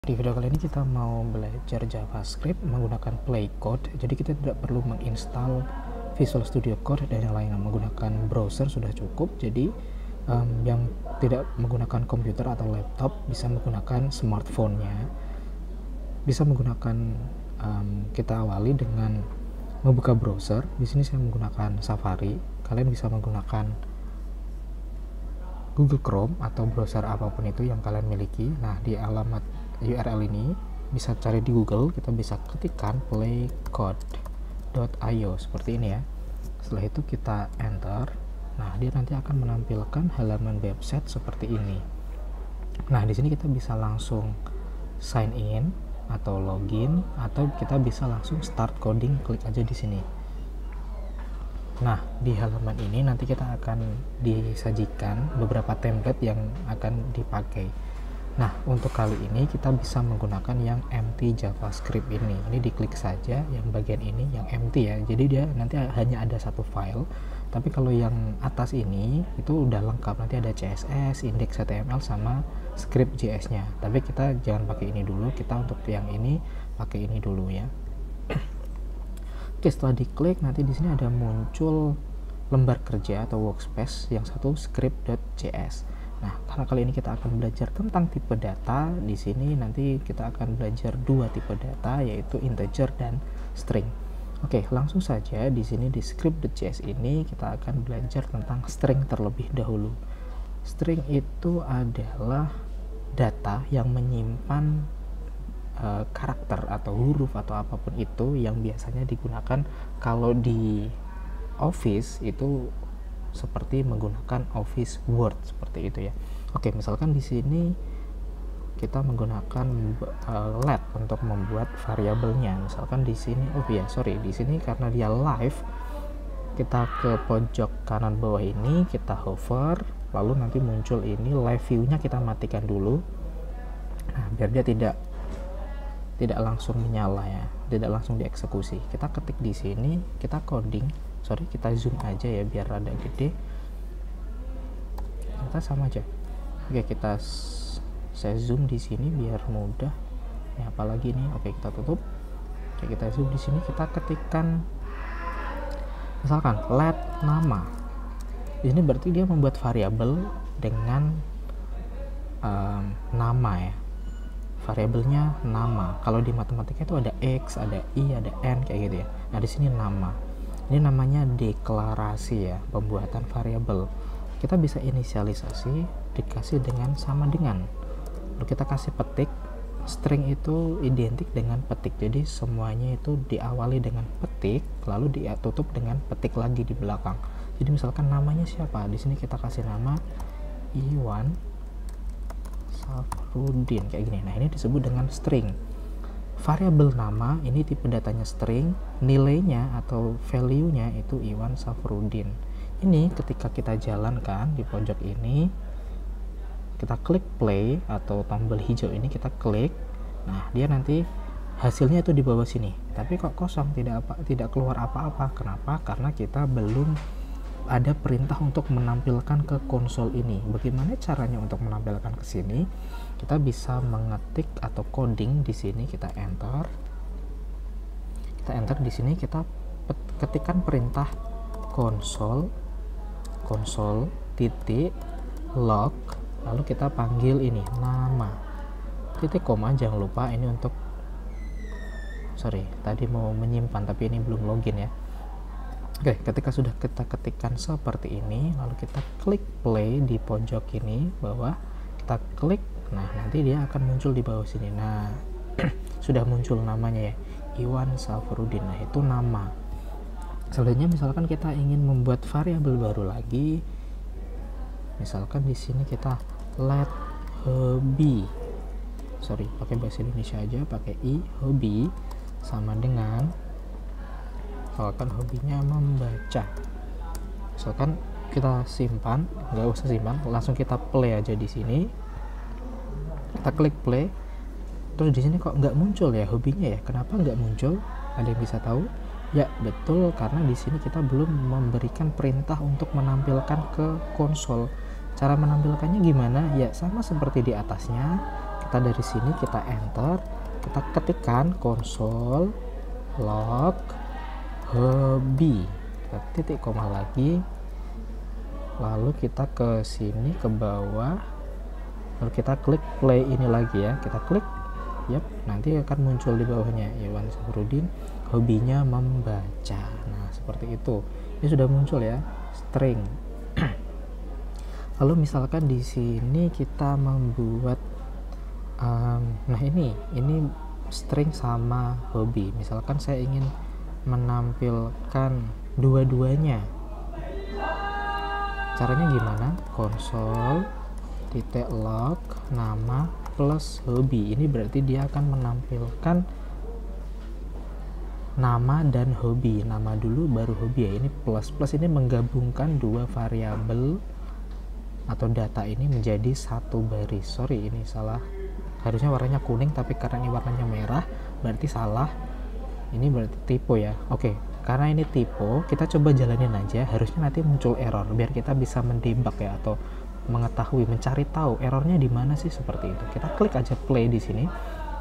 Di video kali ini kita mau belajar JavaScript menggunakan Playcode. Jadi kita tidak perlu menginstal Visual Studio Code dan yang lainnya, menggunakan browser sudah cukup. Jadi yang tidak menggunakan komputer atau laptop bisa menggunakan smartphone-nya. Bisa menggunakan kita awali dengan membuka browser. Di sini saya menggunakan Safari. Kalian bisa menggunakan Google Chrome atau browser apapun itu yang kalian miliki. Nah, di alamat URL ini bisa cari di Google, kita bisa ketikkan playcode.io seperti ini ya. Setelah itu kita enter. Nah, dia nanti akan menampilkan halaman website seperti ini. Nah, di sini kita bisa langsung sign in atau login, atau kita bisa langsung start coding, klik aja di sini. Nah, di halaman ini nanti kita akan disajikan beberapa template yang akan dipakai. Nah, untuk kali ini kita bisa menggunakan yang empty JavaScript ini. Ini diklik saja yang bagian ini, yang empty ya. Jadi dia nanti hanya ada satu file. Tapi kalau yang atas ini itu udah lengkap. Nanti ada CSS, index.html sama script JS-nya. Tapi kita jangan pakai ini dulu. Kita untuk yang ini pakai ini dulu ya. Oke, setelah diklik nanti di sini ada muncul lembar kerja atau workspace, yang satu script.js. Nah, karena kali ini kita akan belajar tentang tipe data, di sini nanti kita akan belajar dua tipe data, yaitu integer dan string. Oke, langsung saja di sini di script.js ini kita akan belajar tentang string terlebih dahulu. String itu adalah data yang menyimpan karakter atau huruf atau apapun itu yang biasanya digunakan kalau di Office itu seperti menggunakan Office Word seperti itu ya. Oke, misalkan di sini kita menggunakan let untuk membuat variabelnya. Misalkan di sini di sini karena dia live, kita ke pojok kanan bawah ini kita hover, lalu nanti muncul ini live view-nya kita matikan dulu. Nah, biar dia tidak langsung menyala ya, tidak langsung dieksekusi. Kita ketik di sini, kita kita zoom aja ya biar rada gede. Kita sama aja. Oke, saya zoom di sini biar mudah. Ya, apalagi nih. Oke, kita tutup. Oke, kita zoom di sini, kita ketikkan misalkan let nama. Di sini berarti dia membuat variabel dengan nama ya. Variabelnya nama. Kalau di matematika itu ada x, ada i, ada n kayak gitu ya. Nah, di sini nama. Ini namanya deklarasi ya, pembuatan variabel. Kita bisa inisialisasi dikasih dengan sama dengan. Lalu kita kasih petik. String itu identik dengan petik. Jadi semuanya itu diawali dengan petik, lalu ditutup dengan petik lagi di belakang. Jadi misalkan namanya siapa? Di sini kita kasih nama Iwan Safrudin kayak gini. Nah, ini disebut dengan string. Variabel nama ini tipe datanya string, nilainya atau value-nya itu Iwan Safrudin. Ini ketika kita jalankan di pojok ini, kita klik play atau tombol hijau ini kita klik. Nah, dia nanti hasilnya itu di bawah sini. Tapi kok kosong, tidak keluar apa-apa. Kenapa? Karena kita belum ada perintah untuk menampilkan ke konsol ini. Bagaimana caranya untuk menampilkan ke sini? Kita bisa mengetik atau coding di sini, kita enter. Kita enter di sini, kita ketikkan perintah console titik log, lalu kita panggil ini nama. Titik koma, jangan lupa ini untuk tadi mau menyimpan tapi ini belum login ya. Oke, ketika sudah kita ketikkan seperti ini, lalu kita klik play di pojok ini bawah, kita klik, nah nanti dia akan muncul di bawah sini. Nah, sudah muncul namanya ya, Iwan Safrudin. Nah, itu nama. Selanjutnya misalkan kita ingin membuat variabel baru lagi, misalkan di sini kita let hobi, pakai bahasa Indonesia aja, pakai hobi sama dengan, misalkan hobinya membaca. Misalkan kita simpan, nggak usah simpan, langsung kita play aja di sini. Kita klik play. Terus di sini kok nggak muncul ya hobinya ya? Kenapa nggak muncul? Ada yang bisa tahu? Ya betul, karena di sini kita belum memberikan perintah untuk menampilkan ke konsol. Cara menampilkannya gimana? Ya sama seperti di atasnya. data dari sini kita enter, kita ketikkan console log hobi, titik koma lagi, lalu kita ke sini ke bawah, lalu kita klik play ini lagi ya, kita klik, yap, nanti akan muncul di bawahnya Iwan Sahrudin hobinya membaca. Nah seperti itu, ini sudah muncul ya string. Lalu misalkan di sini kita membuat nah ini string sama hobi, misalkan saya ingin menampilkan dua-duanya. Caranya gimana? Console titik log nama plus hobi, ini berarti dia akan menampilkan nama dan hobi, nama dulu baru hobi ya. Ini plus ini menggabungkan dua variabel atau data ini menjadi satu baris. Sorry, ini salah, harusnya warnanya kuning tapi karena ini warnanya merah berarti salah, ini berarti typo ya. Oke, karena ini typo, kita coba jalanin aja, harusnya nanti muncul error biar kita bisa mendebug ya, atau mengetahui, mencari tahu errornya di mana sih, seperti itu. Kita klik aja play di sini,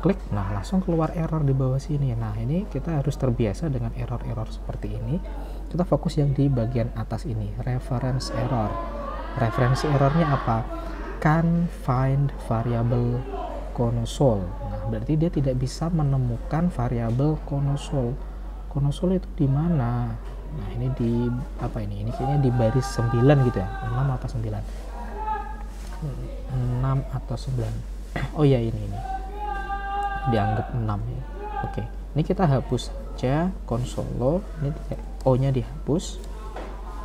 klik, nah langsung keluar error di bawah sini. Nah ini kita harus terbiasa dengan error-error seperti ini. Kita fokus yang di bagian atas ini, reference error. Referensi errornya apa? Can't find variable console. Nah berarti dia tidak bisa menemukan variabel console. Console itu di mana? Nah ini di apa ini? Ini kayaknya di baris 9 gitu ya, 6 atau 9? 6 atau 9? Oh ya, ini dianggap 6 ya. Oke, ini kita hapus aja konsolo, ini O nya dihapus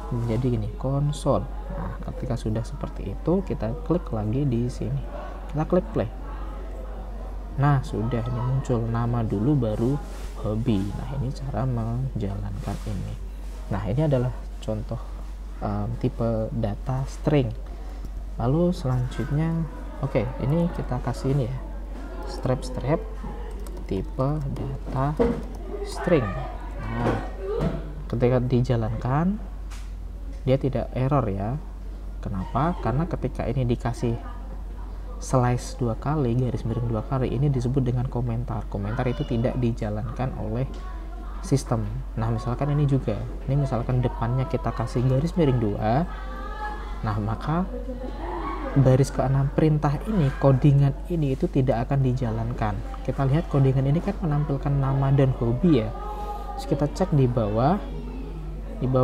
menjadi gini, konsol. Nah ketika sudah seperti itu, kita klik lagi di sini, kita klik play. Nah sudah, ini muncul nama dulu baru hobi. Nah ini cara menjalankan ini. Nah ini adalah contoh tipe data string. Lalu selanjutnya, oke, ini kita kasih ini ya, strap tipe data string. Nah ketika dijalankan dia tidak error ya. Kenapa? Karena ketika ini dikasih slice 2 kali, garis miring 2 kali, ini disebut dengan komentar. Komentar itu tidak dijalankan oleh sistem. Nah misalkan ini juga, ini misalkan depannya kita kasih garis miring 2, nah maka baris ke-6 perintah ini, codingan ini itu tidak akan dijalankan. Kita lihat codingan ini kan menampilkan nama dan hobi ya. Terus kita cek di bawah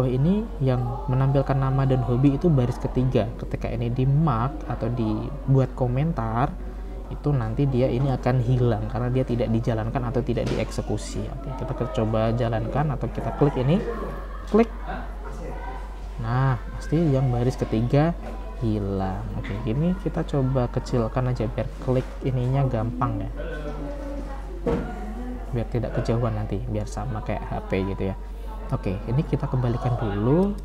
ini yang menampilkan nama dan hobi itu baris ketiga. Ketika ini di mark atau dibuat komentar, itu nanti dia ini akan hilang karena dia tidak dijalankan atau tidak dieksekusi. Oke, kita coba jalankan atau kita klik ini, klik. Nah pasti yang baris ketiga hilang. Oke, gini kita coba kecilkan aja biar klik ininya gampang ya, biar tidak kejauhan nanti, biar sama kayak HP gitu ya. Oke, ini kita kembalikan dulu,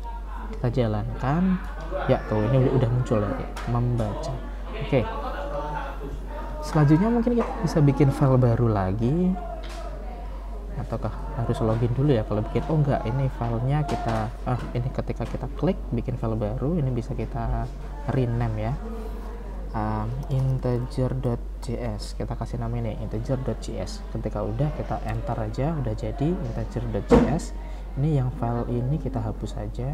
kita jalankan ya. Tuh ini udah muncul ya, membaca. Oke, selanjutnya mungkin kita bisa bikin file baru lagi, ataukah harus login dulu ya kalau bikin? Oh enggak, ini filenya kita ini ketika kita klik bikin file baru, ini bisa kita rename ya, integer.js. Kita kasih nama ini integer.js. Ketika udah, kita enter aja, udah jadi integer.js. Ini yang file ini kita hapus saja.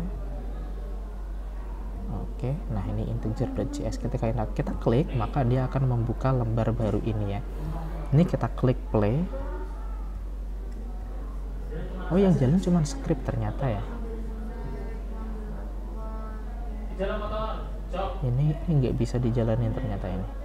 Oke, nah ini integer.js. Ketika kita klik, maka dia akan membuka lembar baru ini ya. Ini kita klik play. Oh, yang jalan cuma script ternyata ya. Ini nggak bisa dijalanin ternyata ini.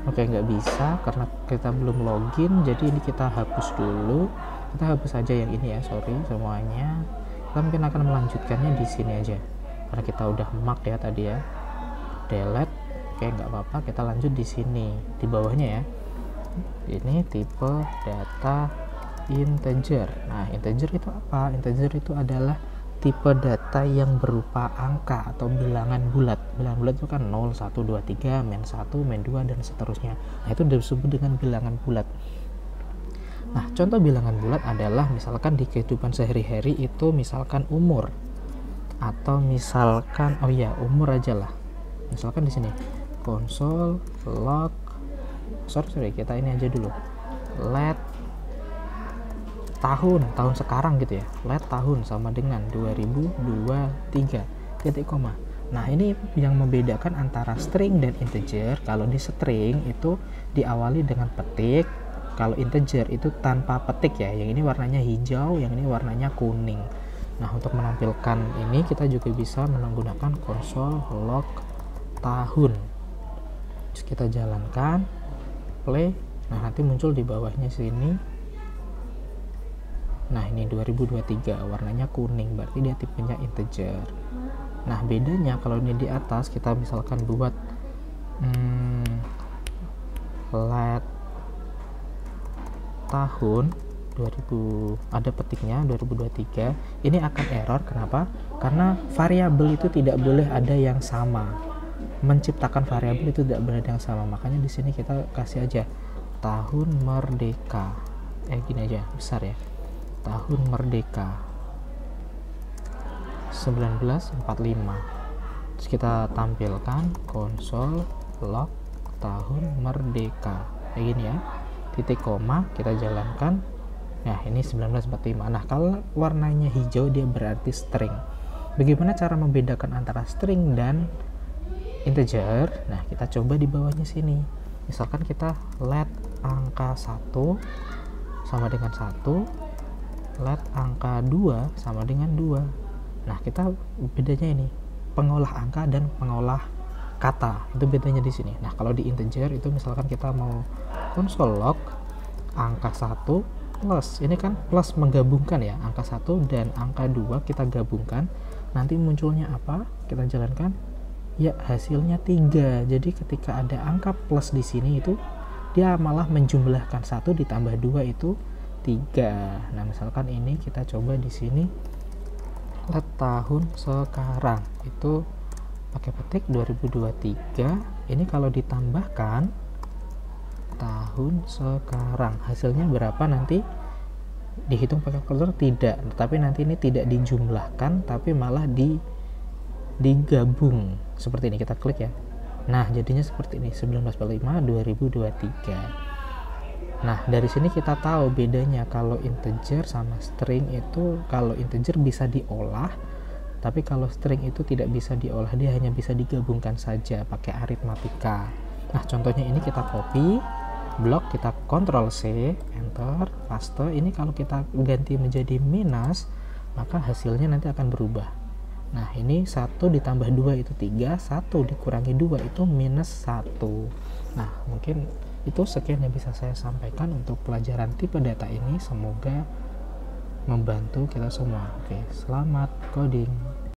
Oke, nggak bisa karena kita belum login, jadi ini kita hapus dulu. Kita hapus aja yang ini ya, sorry semuanya. Kita mungkin akan melanjutkannya di sini aja karena kita udah mark ya tadi ya, delete. Oke, nggak apa-apa, kita lanjut di sini di bawahnya ya. Ini tipe data integer. Nah integer itu apa? Integer itu adalah tipe data yang berupa angka atau bilangan bulat. Bilangan bulat itu kan 0, 1, 2, 3, min 1, min 2 dan seterusnya. Nah itu disebut dengan bilangan bulat. Nah, contoh bilangan bulat adalah misalkan di kehidupan sehari-hari itu misalkan umur, atau misalkan umur aja lah. Misalkan di sini console log sorry kita ini aja dulu, let tahun sekarang gitu ya, let tahun sama dengan 2023 titik koma. Nah, ini yang membedakan antara string dan integer. Kalau di string itu diawali dengan petik, kalau integer itu tanpa petik ya. Yang ini warnanya hijau, yang ini warnanya kuning. Nah, untuk menampilkan ini kita juga bisa menggunakan console log tahun. Terus kita jalankan, play. Nah, nanti muncul di bawahnya sini. Nah, ini 2023 warnanya kuning, berarti dia tipenya integer. Nah, bedanya kalau ini di atas kita misalkan buat let tahun 2000 ada petiknya 2023, ini akan error. Kenapa? Karena variabel itu tidak boleh ada yang sama. Menciptakan variabel itu tidak boleh ada yang sama. Makanya di sini kita kasih aja tahun merdeka. Gini aja, besar ya. Tahun merdeka 1945. Terus kita tampilkan console log tahun merdeka kayak gini ya, titik koma, kita jalankan. Nah, ini 1945. Nah, kalau warnanya hijau dia berarti string. Bagaimana cara membedakan antara string dan integer? Nah, kita coba di bawahnya sini. Misalkan kita let angka 1 sama dengan 1, let angka 2 sama dengan 2. Nah, kita bedanya ini, pengolah angka dan pengolah kata. Itu bedanya di sini. Nah, kalau di integer itu misalkan kita mau console log angka 1 plus, ini kan plus menggabungkan ya, angka 1 dan angka 2 kita gabungkan. Nanti munculnya apa? Kita jalankan. Ya, hasilnya 3. Jadi ketika ada angka plus di sini itu dia malah menjumlahkan 1 ditambah 2 itu 3. Nah, misalkan ini kita coba di sini let tahun sekarang itu pakai petik 2023. Ini kalau ditambahkan tahun sekarang hasilnya berapa nanti dihitung pakai kalkulator? Tidak, tapi nanti ini tidak dijumlahkan tapi malah digabung seperti ini. Kita klik ya. Nah, jadinya seperti ini 1945 2023. Nah, dari sini kita tahu bedanya kalau integer sama string itu, kalau integer bisa diolah, tapi kalau string itu tidak bisa diolah, dia hanya bisa digabungkan saja pakai aritmatika. Nah, contohnya ini kita copy, blok, kita Ctrl C, enter, paste. Ini kalau kita ganti menjadi minus, maka hasilnya nanti akan berubah. Nah, ini 1 ditambah 2 itu 3, 1 dikurangi 2 itu minus 1. Nah, mungkin itu sekian yang bisa saya sampaikan untuk pelajaran tipe data ini. Semoga membantu kita semua. Oke, selamat coding.